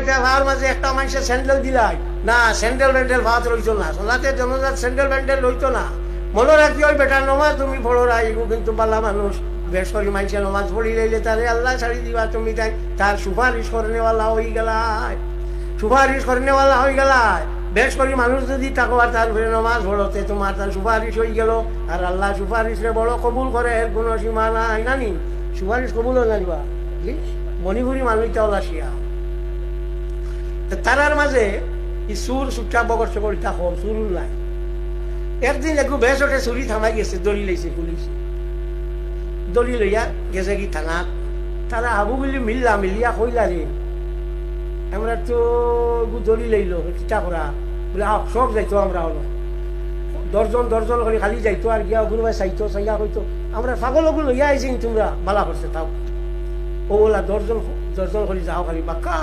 এটা ভাওয়ার মাঝে একটা মানুষের স্যান্ডেল দিলাই না, স্যান্ডেল ব্যান্ডেল ভাত রইতো না, সোলাতে জনজাত স্যান্ডেল ব্যান্ডেল রইতো না। মনে রাখি ওই বেটার নমাজ তুমি পড়ো না, এগুলো কিন্তু বালা মানুষ বেসরি মানুষের নমাজ পড়ি রইলে তারে আল্লাহ ছাড়ি দিবা, তুমি তাই তার সুপারিশ করেনেওয়ালা হয়ে গেলায়, সুপারিশ করেনেওয়ালা হয়ে গেলায়। বেশ করি মানুষ যদি তাকওয়ার তার ঘরে নমাজ পড়তে তোমার তার সুপারিশ হয়ে গেল, আর আল্লাহ সুপারিশে বড় কবুল করে, এর কোনো সীমা নাই নানি, সুপারিশ কবুল হয়ে যাইবা। মণিপুরি মানুষটা ওলাসিয়া তারার মাঝে সুর সুট্টা বগর সকলটা কম সুর নাই। একদিন একটু বেশ ওঠে চুরি থামাই গেছে, দড়ি লইছে পুলিশ, দড়ি লইয়া গেছে কি থানাত। তারা আবু বলি মিলিয়া কইলা রে আমরা তো দড়ি লইল চিটা করা বলে সব যাইতো, আমরা হলো দর্জন করে খালি যাইতো, আর গিয়া গুরুবাই চাইতো, চাইয়া হইতো আমরা পাগলগুলো লইয়া আইছি তোমরা বালা করছে তাও, ও বলা দর্জন করে যাও খালি বাক্কা